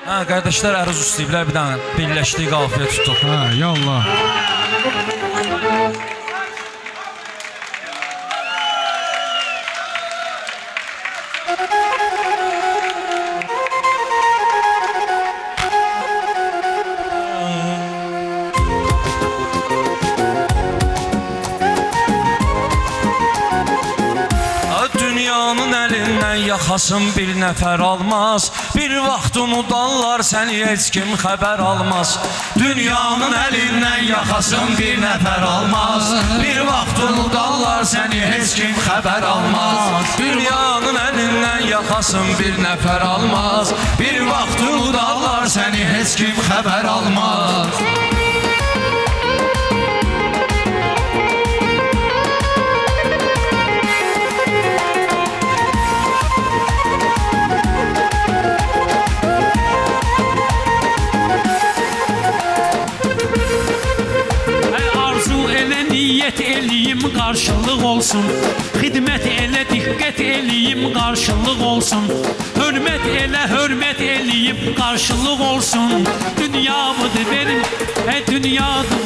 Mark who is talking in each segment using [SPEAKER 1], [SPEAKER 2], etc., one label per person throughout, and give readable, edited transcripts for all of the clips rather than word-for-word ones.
[SPEAKER 1] Ha, qardaşlar əruz istəyiblər, bir dənə birləşdik, qafiyə tutduq.
[SPEAKER 2] Ha, yallah.
[SPEAKER 1] Dünyanın əlindən yaxasın bir nəfər almaz. Bir vaxt unudarlar səni heç kim xəbər almaz. Dünyanın əlindən yaxasın bir nəfər almaz. Bir vaxt unudarlar səni heç kim xəbər almaz. Dünyanın əlindən yaxasın bir nəfər almaz. Bir vaxt unudarlar səni heç kim xəbər almaz.
[SPEAKER 3] Niyyət eləyim qarşılıq olsun. Xidmət elə, diqqət eləyim qarşılıq olsun. Hörmət elə, hörmət eləyim qarşılıq olsun. Dünyamıdır benim, dünyadır.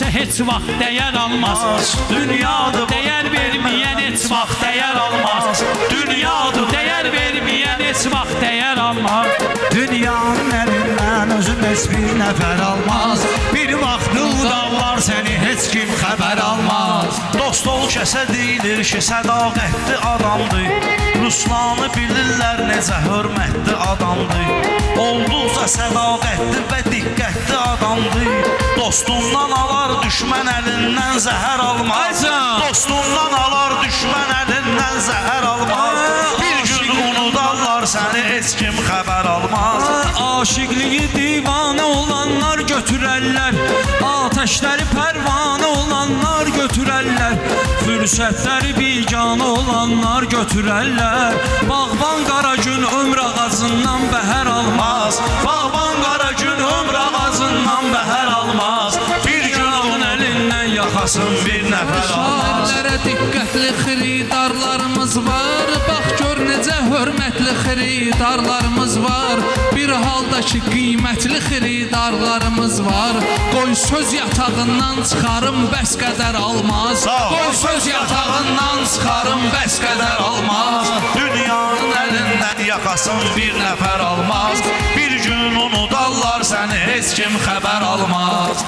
[SPEAKER 3] Heç vaxt dəyər almaz. Dünyadır, dəyər verməyən heç vaxt dəyər almaz. Dünyadır, dəyər verməyən heç vaxt dəyər almaz.
[SPEAKER 4] Dünyanın əlindən özün heç bir nəfər almaz. Bir vaxt udarlar səni heç kim xəbər almaz.
[SPEAKER 5] Dost ol kəsə deyilir ki, sədaqətli adamdır. Ruslanı bilirlər necə hörmətli adamdır. Olduqca sədaqətli və diqqətli adamdır. Dostundan alar düşmən əlindən zəhər almaz. Dostundan alar düşmən əlindən zəhər almaz. Bir gün unudarlar səni heç kim xəbər almaz.
[SPEAKER 1] Aşıqlığı divanə olanlar götürərlər. Ateşləri pərvanə olanlar götürərlər. Fürsətləri biganə olanlar götürərlər. Bağban qara gün ömr ağacından bəhər almaz. Bağban qara gün ömr ağacından bəhər almaz. Bir gün onun əlindən yaxasın bir nəfər almaz.
[SPEAKER 6] Şairlərə diqqətli xiridarlarımız var. Bax gör necə hörmətli xiridarlarımız var. Bir halda ki qiymətli xiridarlarımız var. Qoy söz yatağından çıxarım bəs qədər almaz. Qoy söz yatağından çıxarım bəs qədər almaz.
[SPEAKER 5] Dünyanın əlindən yaxasın bir nəfər almaz. Bir gün unudarlar səni heç kim xəbər almaz.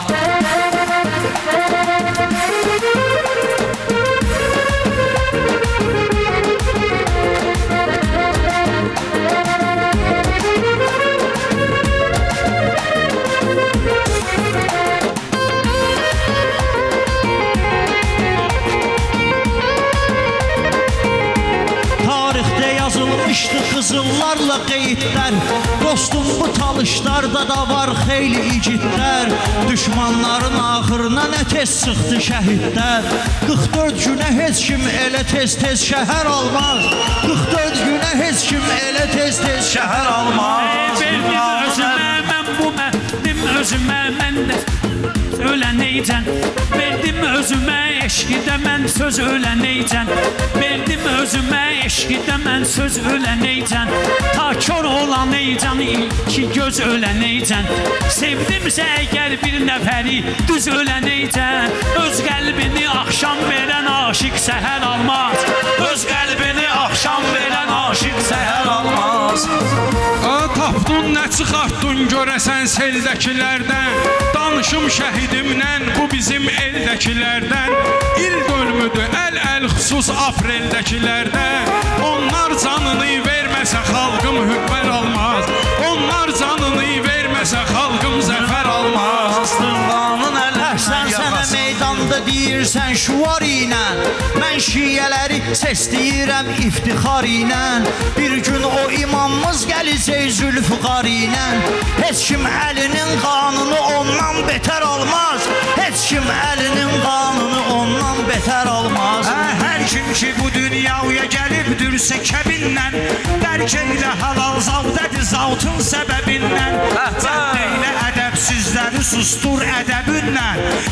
[SPEAKER 4] Yazılmışdı qızıllarla qeydlər. Dostum bu talışlarda da var xeyli igidlər. Düşmanların axırına nə tez çıxdı şəhidlər. 44 günə heç kim elə tez-tez şəhər almaz. 44 günə heç kim elə tez-tez şəhər almaz.
[SPEAKER 3] Verdim özümə, mən bu məndim özümə, mən də öləneycən. Verdim özümə, eşqidə mən söz öləneycən. Verdim özümə, eşqidə mən söz öləneycən. Ta kör olaneycən, iki göz öləneycən. Sevdimsə əgər bir nəfəri düz öləneycən. Öz qəlbini axşam verən aşiq səhər almaz. Öz qəlbini axşam verən aşiq səhər almaz.
[SPEAKER 2] Tapdın nə çıxartdın görəsən seldəkilərdən. Danışım şəhidimdən, bu bizim eldəkilərdən. İl dönümüdür əl-əl xüsus apreldəkilərdən. Onlar canını verməsə xalqım hübbər almaz. Onlar canını verməsə xalqım zəfər almaz.
[SPEAKER 5] Dünyanın əlindən
[SPEAKER 4] Sən sənə meydanda deyirsən şuar ilə. Mən şiyələri səsləyirəm iftixar ilə. Bir gün o imamımız gələcək zülfüqar ilə. Heç kim əlinin qanını ondan betər almaz. Heç kim əlinin qanını ondan betər almaz.
[SPEAKER 5] Hər kim ki bu dünyaya gəlibdürsə kəbindən, dərk eylə halal zavdədir zavtın səbəbindən. Cəhd eylə ədəb Ədəbsizləri sustur ədəbinlə.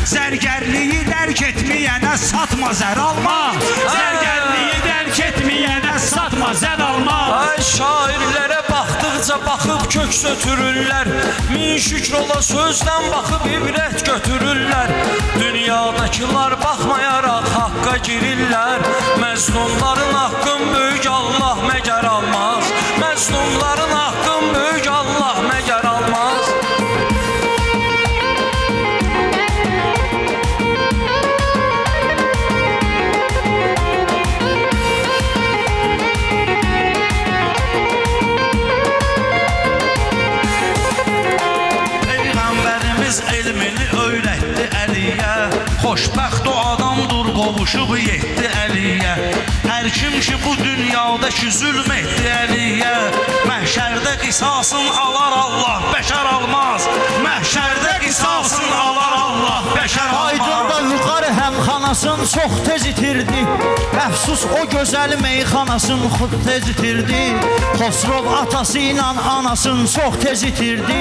[SPEAKER 5] Zərgərliyi dərk etməyənə satma, zər alma.
[SPEAKER 3] Zərgərliyi dərk etməyənə satma, zər alma.
[SPEAKER 1] Ay şairlərə baxdıqca baxıb köks ötürürlər. Min şükür ola sözdən baxıb ibrət götürürlər. Dünyadakılar baxmayaraq haqqa girirlər. Məzlumların haqqın böyük Allah məgər almaz. Məzlumların haqqın böyük Allah məgər almaz.
[SPEAKER 5] Peyğəmbərimiz elmini öyrətdi Əliyə. Xoşbəxt o adamdır qovuşub yetdi Əliyə. Hər kim ki bu dünyadakı zülm etdi Əliyə, məhşərdə qisasın alar Allah, bəşər almaz. Məhşərdə qisasın alar Allah, bəşər
[SPEAKER 4] Aydında
[SPEAKER 5] almaz.
[SPEAKER 4] yuxarı həmxanasın çox tez itirdi. Əfsus o gözəl meyxanasın xud tez itirdi. Xosrov atası ilə anasın çox tez itirdi.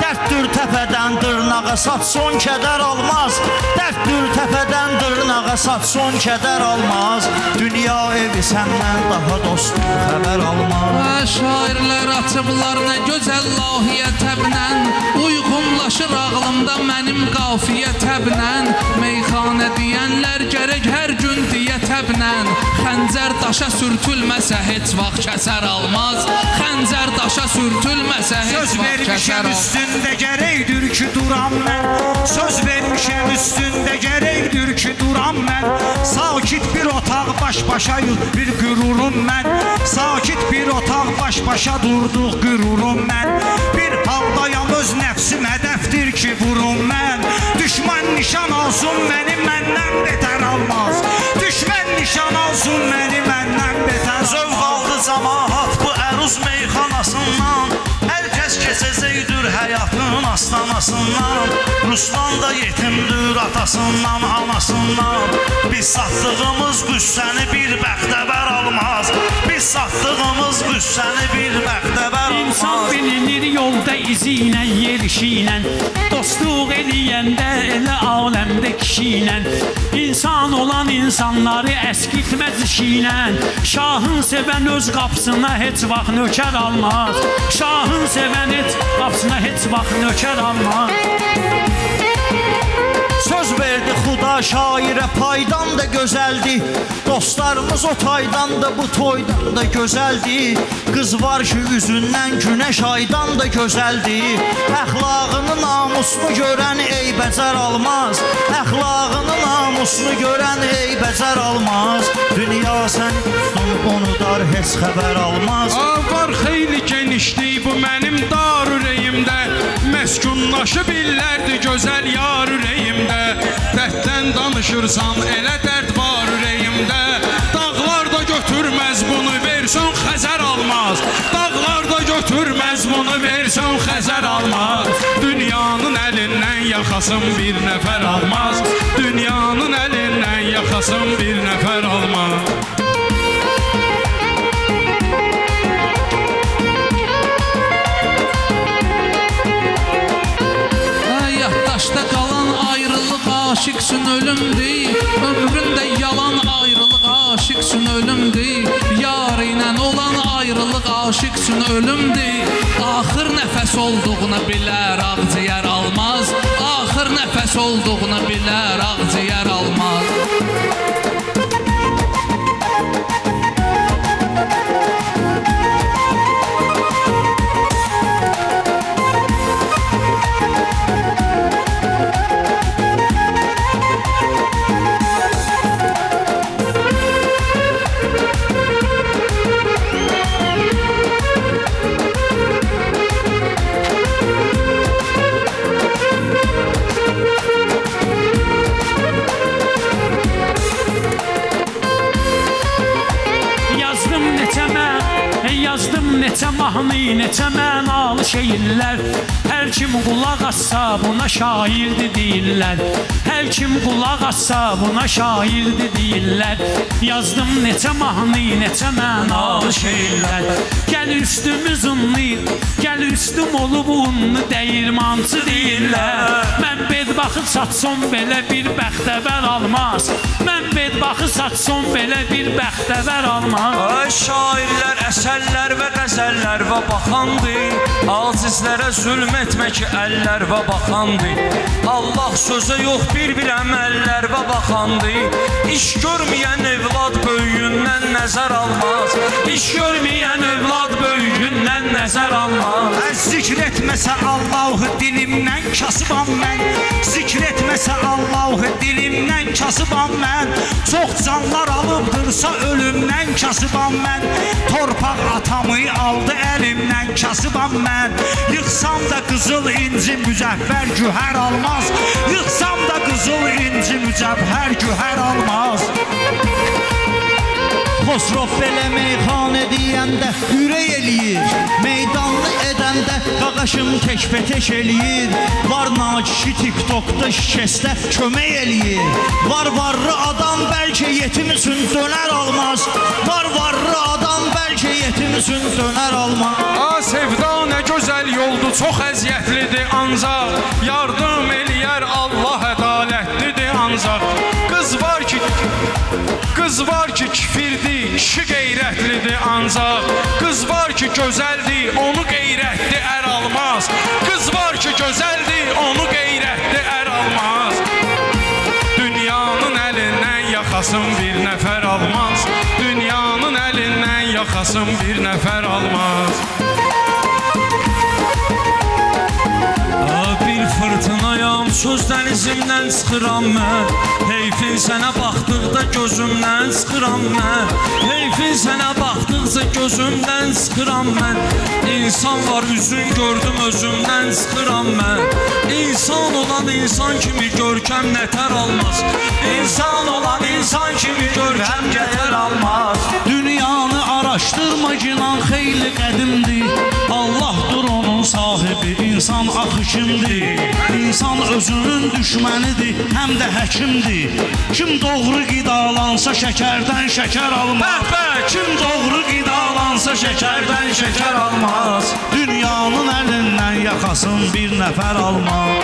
[SPEAKER 4] Dərddir təpədən dırnağa sat son kədər almaz. Dərddir təpədən dırnağa sat son kədər almaz. Dünya evi səndən daha dostum xəbər almaz.
[SPEAKER 6] Şairlər açıblar nə gözəl lahiyə təbnən. Uyğunlaşır ağlımda mənim qafiyə təbnən. Meyxanə deyənlər gərək hər gün deyə təbnən. Xəncər daşa sürtülməsə heç vaxt kəsər almaz. Xəncər daşa sürtülməsə heç
[SPEAKER 5] Söz
[SPEAKER 6] vaxt
[SPEAKER 5] vermişəm
[SPEAKER 6] kəsər almaz.
[SPEAKER 5] üstündə gərəkdir ki duram mən. Söz vermişəm üstündə gərəkdir ki duram mən. Sakit bir otaq baş-başayıq bir qürurum mən. Sakit bir otaq baş-başa durduq qürurum mən. Bir haldayam öz nəfsim hədəfdir ki vurum mən. Düşman nişan alsın məni məndən betər almaz. Düşman nişan alsın məni məndən betər almaz. Zövq aldı camaat bu əruz meyxanasından. Hər kəs keçəcəkdir həyatın astanasından. Ruslan da yetimdir atasından, anasından. Biz satdığımız qüssəni bir bəxtəbər almaz. Biz satdığımız qüssəni bir bəxtəbər almaz.
[SPEAKER 3] İnsan bilinir yolda izi ilə, yerişi ilə. Dostluq eləyəndə elə aləmdə kişi ilə. İnsan olan insanları əskiltməz işi ilə. Şahın sevən öz qapısına heç vaxt nökər almaz. Şahın sevən heç qapısına heç vaxt nökər almaz.
[SPEAKER 4] Söz verdi Xuda şairə paydan da gözəldi. Dostlarımız o taydan da bu toydan da gözəldi. Qız var ki üzündən günəş aydan da gözəldi. Əxlaqını namusunu görən eybəcər almaz. Əxlaqını namusunu görən eybəcər almaz. Dünya səni tutsun onu dar heç xəbər almaz.
[SPEAKER 2] Var xeyli genişlik bu mənim dar ürəyimdə. Məskunlaşıb illərdir gözəl yar ürəyimdə. Dərddən danışırsam elə dərd var ürəyimdə. Dağlar da götürməz bunu versən Xəzər almaz. Dağlar da götürməz bunu versən Xəzər almaz. Dünyanın əlindən yaxasın bir nəfər almaz. Dünyanın əlindən yaxasın bir nəfər almaz.
[SPEAKER 6] Yaddaşda qalan ayrılıq aşiq üçün ölümdür. Ömründə yalan ayrılıq aşiq üçün ölümdür. Yar ilə olan ayrılıq aşiq üçün ölümdür. Axır nəfəs olduğunu bilər ağciyər almaz. Axır nəfəs olduğunu bilər ağciyər almaz.
[SPEAKER 3] mənalı şeirlər. Hər kim qulaq assa buna şairdir deyirlər. Hər kim qulaq assa buna şairdir deyirlər. Yazdım neçə mahnı, neçə mənalı şeirlər. Gəl üstümüz unlu, gəl üstüm olub unlu dəyirmancı deyirlər. Mən bedbaxı satsam belə bir bəxtəvər almaz. Mən bedbaxı satsam belə bir bəxtəvər almaz.
[SPEAKER 1] Ay şairlər, əsərlər və qəzəllər və baxandır. Acizlərə zülm etmək əllər və baxandır. Allah sözə yox bir əməllər və baxandır. İş görməyən evlad böyüyündən nəzər almaz. İş görməyən evlad böyüyündən nəzər almaz.
[SPEAKER 4] Zikr etməsə Allahı dilimdən kasıbam mən. Zikr etməsə Allahı dilimdən kasıbam mən. Çox canlar alıbdırsa ölümdən kasıbam mən. Torpaq atamı aldı əlimdən kasıbam mən. Yıxsam da qızıl inci mücəffər gühər almaz. Yıxsam da qızıl inci mücəffər gühər almaz. Xosrov belə meyxanə deyəndə ürək eləyir. Meydanlı edəndə qaqaşım təkbətək eləyir. Var nakişi TikTokda şikəstə kömək eləyir. Var varlı adam bəlkə yetim üçün dönər almaz. Var varlı adam bəlkə yetim üçün dönər almaz.
[SPEAKER 2] Sevda nə gözəl yoldur, çox əziyyətlidir ancaq. Yardım eləyər Allah ədalətlidir ancaq. Qız var ki kifirdir, kişi qeyrətlidir ancaq. Qız var ki gözəldir, onu qeyrətli ər almaz. Qız var ki gözəldir, onu qeyrətli ər almaz. Dünyanın əlindən yaxasın bir nəfər almaz. Dünyanın əlindən yaxasın bir nəfər almaz.
[SPEAKER 1] Bir fırtınayam, söz dənizimdən çıxıram mən. Heyfin sənə baxdıqda gözümdən çıxıram mən. Heyfin sənə baxdıqca gözümdən çıxıram mən. İnsan var üzün gördüm özümdən çıxıram mən. İnsan olan insan kimi görkəm nətər almaz. İnsan olan insan kimi görkəm nətər almaz.
[SPEAKER 4] Dünyanı araşdırma ginan xeyli qədimdir. Allahdır onun sahibi, insan axışındır. İnsan özünün düşmənidir, həm də həkimdir. Kim doğru qidalansa şəkərdən şəkər almaz. Kim doğru qidalansa şəkərdən şəkər almaz. Dünyanın əlindən yaxasın bir nəfər almaz.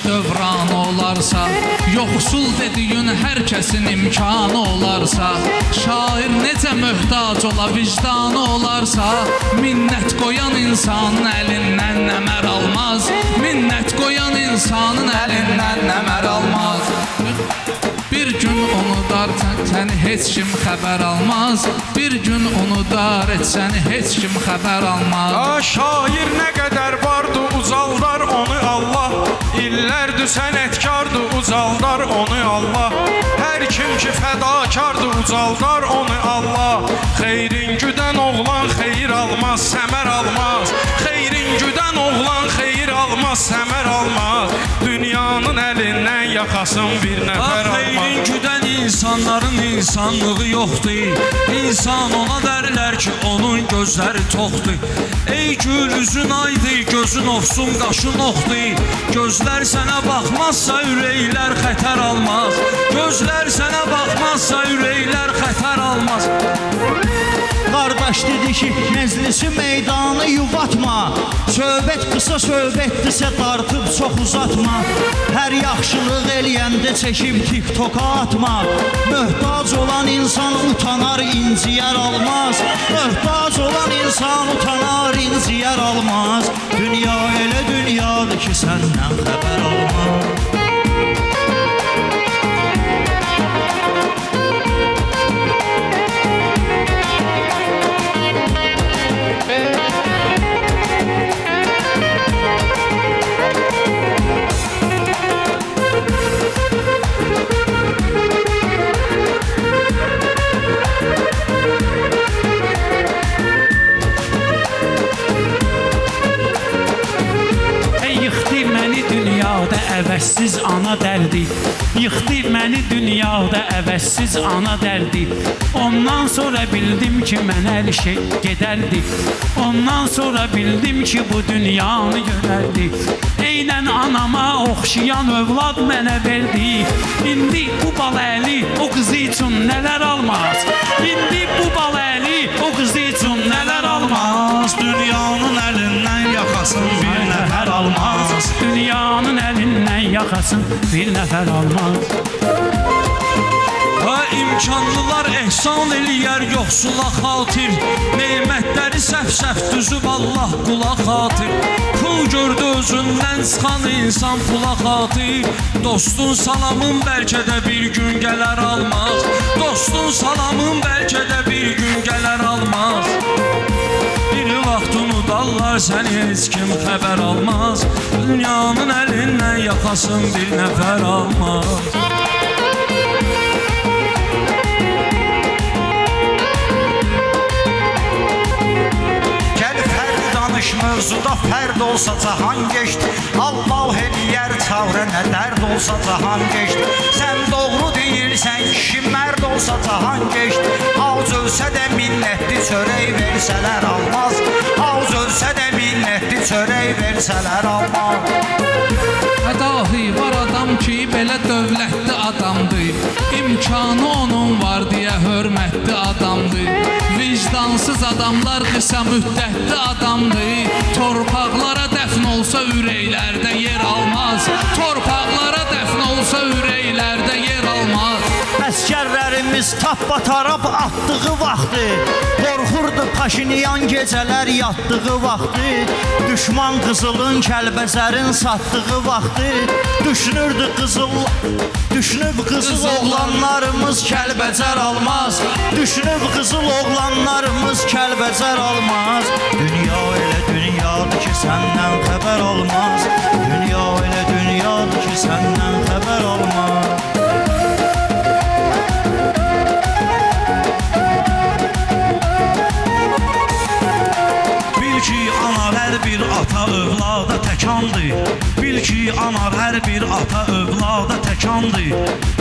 [SPEAKER 6] Dövran olarsa, yoxsul dediyin hər kəsin imkanı olarsa, şair necə möhtac ola vicdanı olarsa, minnət qoyan insanın əlindən nəmər almaz. Minnət qoyan insanın əlindən nəmər almaz. Bir gün unudar səni heç kim xəbər almaz. Bir gün unudar səni heç kim xəbər almaz.
[SPEAKER 2] Şair nə qədər vardı uzaldar onu Allah. İllərdir sənətkardır ucaldar onu Allah. Hər kim ki fədakardır ucaldar onu Allah. Xeyrin güdən oğlan xeyir almaz, səmər almaz. Xeyrin güdən oğlan xeyir almaz, səmər almaz. Dünyanın əlindən yaxasın bir nəfər almaz.
[SPEAKER 1] Xeyrin güdən insanların insanlığı yoxdur. İnsan ona dərlər ki onun gözləri toxdur. Ey gül üzün aydı, gözün ofsun, qaşın oxdur. Gözlər sənə baxmazsa ürəklər xətər almaz. Gözlər sənə baxmazsa ürəklər xətər almaz.
[SPEAKER 4] Qardaş Dadaş dedi ki, məclisi meydanı yuvatma. Söhbət qısa söhbətdirsə dartıb çox uzatma. Hər yaxşılıq eləyəndə çəkib TikToka atma. Möhtac olan insan utanar, inciyər almaz. Möhtac olan insan utanar, inciyər almaz. Dünya elə dünyadır ki, səndən xəbər almaz.
[SPEAKER 3] Əvəzsiz ana dərdi, yıxdı məni dünyada əvəzsiz ana dərdi. Ondan sonra bildim ki, mən hər şey gedərdi. Ondan sonra bildim ki, bu dünyanı görərdi. Eynən anama oxşayan övlad mənə verdi. İndi bu bal əli o qızı üçün nələr almaz. İndi bu bal əli o qızı üçün nələr almaz.
[SPEAKER 5] Dünyanın əlindən yaxasın bir nəfər almaz.
[SPEAKER 3] Dünyanın əlindən yaxasın bir nəfər almaz.
[SPEAKER 1] Və imkanlılar ehsan eləyər yoxsula xatir. Neymətləri səf-səf düzüb Allah qula xatir. Pul gördü özündən çıxan insan pula xatir. Dostun salamın bəlkə də bir gün gələr almaz. Dostun salamın bəlkə də bir gün gələr almaz. Bir vaxt unudarlar səni heç kim xəbər almaz. Dünyanın əlindən yaxasın bir nəfər almaz.
[SPEAKER 5] Mövzuda fərd olsa cahan geçdi. Allah eləyər çavrə nə dərd olsa cahan geçdi. Sən doğru deyirsən kişi mərd olsa cahan geçdi. Ac ölsə də minnətli çörək versələr almaz. Ac ölsə də minnətli çörək versələr almaz.
[SPEAKER 6] Dahi var adam ki, belə dövlətli adamdır. İmkanı onun var deyə hörmətli adamdır. Vicdansız adamlar qısa müddətli adamdır. Torpaqlara dəfn olsa ürəklərdə yer almaz. Torpaqlara dəfn olsa ürəklərdə yer almaz.
[SPEAKER 4] Əskərlərimiz tappatarab atdığı vaxtı, qorxurdu Paşinyan gecələr yatdığı vaxtı. Düşman qızılın Kəlbəzərin satdığı vaxtı, düşünüb qızıl oğlanlarımız Kəlbəzər almaz. Düşünüb qızıl oğlanlarımız Kəlbəzər almaz. Dünya elə dünyadır ki, səndən xəbər olmaz. Dünya elə dünyadır ki, səndən xəbər olmaz.
[SPEAKER 5] Bil ki, anar hər bir ata övlada təkandır. Bil ki, anar hər bir ata övlada təkandır.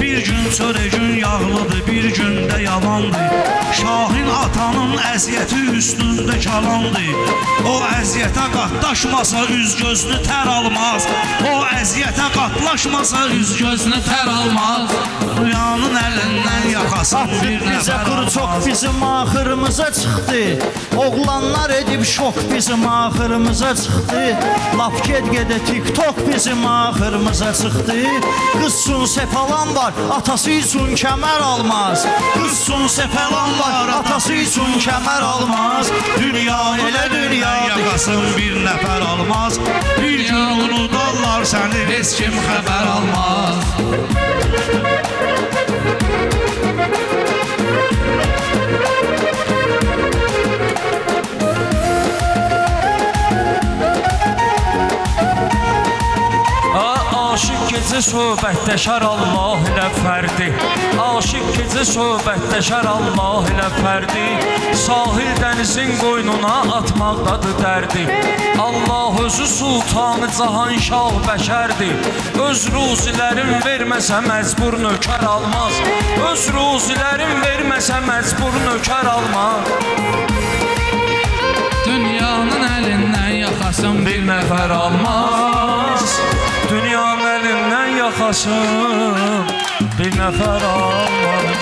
[SPEAKER 5] Bir gün çörəgün yağlıdır, bir gün də yalandır. Şahin atanın əziyyəti üstündə kalandır. O əziyyətə qatlaşmasa üz gözlü tər almaz. O əziyyətə qatlaşmasa üz gözlü tər almaz. Dünyanın əlindən yaxasın bir
[SPEAKER 4] Bizə
[SPEAKER 5] nəfər
[SPEAKER 4] quru çox
[SPEAKER 5] almaz.
[SPEAKER 4] bizim axırımıza çıxdı. Oğlanlar edib şok bizim axırımıza çıxdı. Laf gedə TikTok bizim axırımıza çıxdı. Qızsun sefalan var, atası üçün kəmər almaz. Qızsun sefalan var, atası üçün kəmər almaz. Dünya elə dünyadır.
[SPEAKER 5] Yaxasın bir nəfər almaz. Bir gün unudarlar səni
[SPEAKER 6] Heç kim xəbər almaz.
[SPEAKER 1] Aşıq gecə söhbətləşər Allah ilə fərdi. Aşıq gecə söhbətləşər Allah ilə fərdi. Sahil dənizin qoynuna atmaqdadır dərdi. Allah özü sultanı cahan şah bəşərdir. Öz ruzilərin verməsə məcbur nökər almaz. Öz ruzilərin verməsə məcbur nökər almaz.
[SPEAKER 6] Dünyanın əlindən yaxasın
[SPEAKER 1] Bir nəfər almaz. Dünyanın əlindən yaxasın bir nəfər almaz.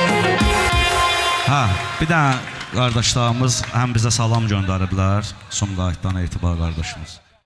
[SPEAKER 5] Ha, bir dənə qardaşlarımız həm bizə salam göndəriblər. Sumqayıtdan Etibar qardaşımız.